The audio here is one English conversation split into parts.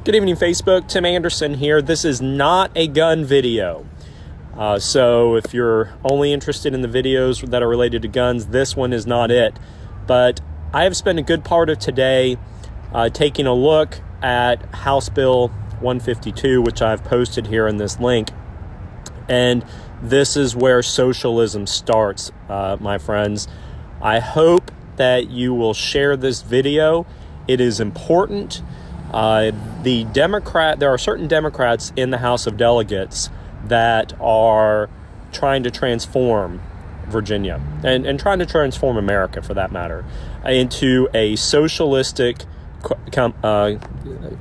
Good evening, Facebook. Tim Anderson here. This is not a gun video. So if you're only interested in the videos that are related to guns, this one is not it. But I have spent a good part of today taking a look at House Bill 152, which I've posted here in this link. And this is where socialism starts, my friends. I hope that you will share this video. It is important. There are certain Democrats in the House of Delegates that are trying to transform Virginia and trying to transform America, for that matter, into a socialistic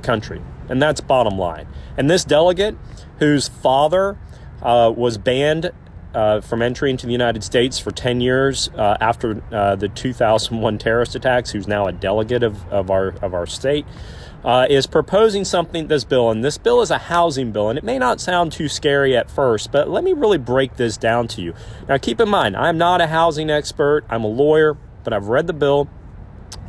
country. And that's bottom line. And this delegate, whose father was banned from entry into the United States for 10 years after the 2001 terrorist attacks, who's now a delegate of our state, is proposing this bill. And this bill is a housing bill, and it may not sound too scary at first, but let me really break this down to you. Now, keep in mind, I'm not a housing expert. I'm a lawyer, but I've read the bill.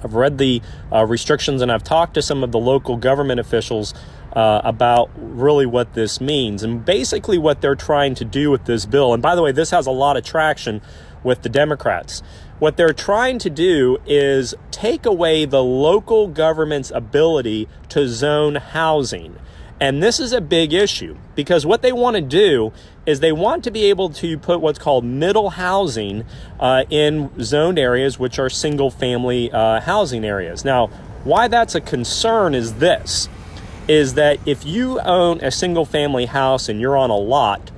I've read the restrictions, and I've talked to some of the local government officials about really what this means. And basically what they're trying to do with this bill, and by the way, this has a lot of traction with the Democrats. What they're trying to do is take away the local government's ability to zone housing. And this is a big issue, because what they want to do is they want to be able to put what's called middle housing in zoned areas, which are single family housing areas. Now, why that's a concern is this, is that if you own a single family house and you're on a lot,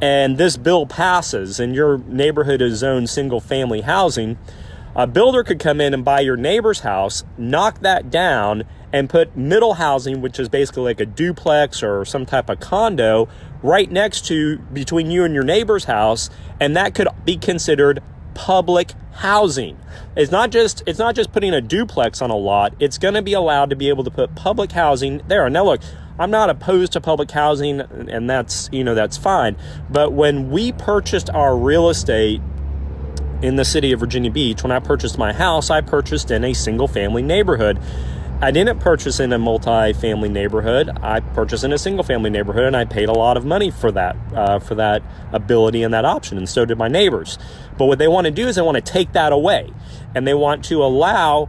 and this bill passes and your neighborhood is zoned single family housing, a builder could come in and buy your neighbor's house, knock that down, and put middle housing, which is basically like a duplex or some type of condo, right next to, between you and your neighbor's house, and that could be considered public housing. It's not just putting a duplex on a lot. It's going to be allowed to be able to put public housing there. Now look, I'm not opposed to public housing, and that's fine. But when we purchased our real estate in the city of Virginia Beach, when I purchased my house, I purchased in a single family neighborhood. I didn't purchase in a multi-family neighborhood. I purchased in a single-family neighborhood, and I paid a lot of money for that ability and that option, and so did my neighbors. But what they want to do is they want to take that away, and they want to allow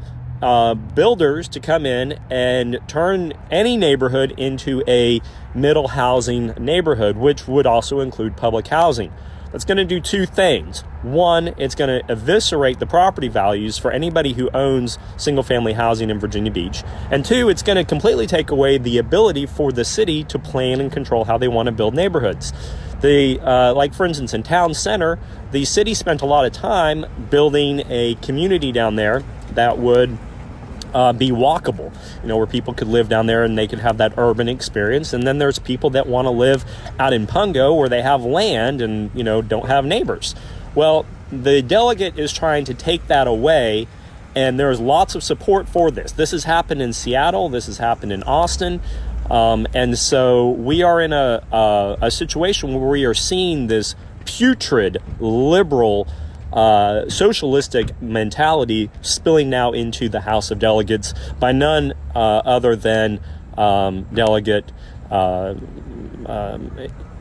builders to come in and turn any neighborhood into a middle housing neighborhood, which would also include public housing. That's going to do two things. One, it's going to eviscerate the property values for anybody who owns single-family housing in Virginia Beach. And two, it's going to completely take away the ability for the city to plan and control how they want to build neighborhoods. Like for instance, in Town Center, the city spent a lot of time building a community down there that would be walkable, where people could live down there and they could have that urban experience. And then there's people that want to live out in Pungo where they have land and, don't have neighbors. Well, the delegate is trying to take that away, and there's lots of support for this. This has happened in Seattle. This has happened in Austin. And so we are in a situation where we are seeing this putrid, liberal, socialistic mentality spilling now into the House of Delegates by none other than Delegate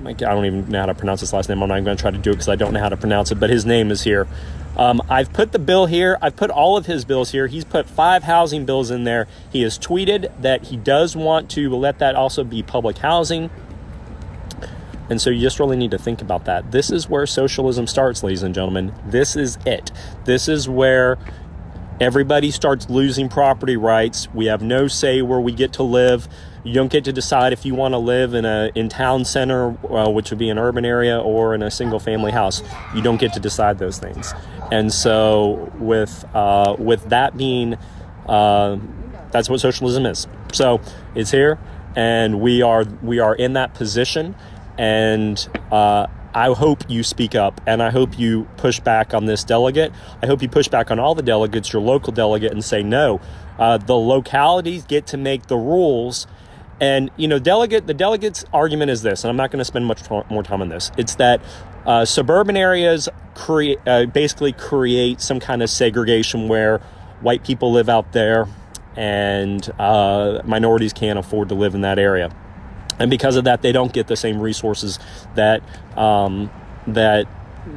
I don't even know how to pronounce his last name. I'm not even going to try to do it because I don't know how to pronounce it, but his name is here. I've put the bill here. I've put all of his bills here. He's put 5 housing bills in there. He has tweeted that he does want to let that also be public housing. And so you just really need to think about that. This is where socialism starts, ladies and gentlemen. This is it. This is where everybody starts losing property rights. We have no say where we get to live. You don't get to decide if you want to live in Town Center, which would be an urban area, or in a single family house. You don't get to decide those things. And so with that being, that's what socialism is. So it's here, and we are in that position. And I hope you speak up, and I hope you push back on this delegate. I hope you push back on all the delegates, your local delegate, and say, no, the localities get to make the rules. And, the delegate's argument is this, and I'm not going to spend much more time on this. It's that suburban areas basically create some kind of segregation where white people live out there and minorities can't afford to live in that area. And because of that, they don't get the same resources that that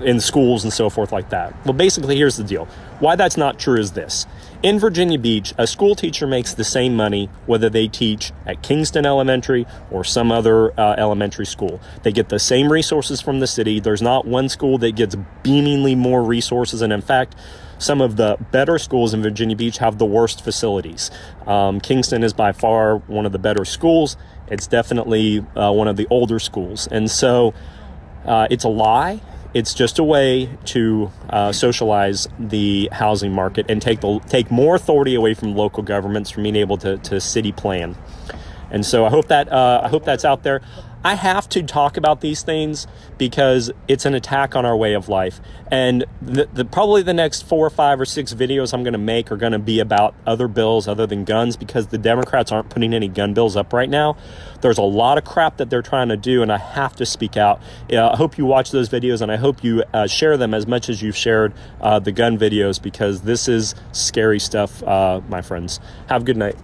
in schools and so forth like that. Well, basically, here's the deal. Why that's not true is this. In Virginia Beach, a school teacher makes the same money whether they teach at Kingston Elementary or some other elementary school. They get the same resources from the city. There's not one school that gets beamingly more resources. And in fact, some of the better schools in Virginia Beach have the worst facilities. Kingston is by far one of the better schools. It's definitely one of the older schools. And so it's a lie. It's just a way to socialize the housing market and take more authority away from local governments from being able to city plan. And so I hope that's out there. I have to talk about these things because it's an attack on our way of life. And probably the next 4 or 5 or 6 videos I'm going to make are going to be about other bills other than guns, because the Democrats aren't putting any gun bills up right now. There's a lot of crap that they're trying to do, and I have to speak out. I hope you watch those videos, and I hope you share them as much as you've shared the gun videos, because this is scary stuff, my friends. Have a good night.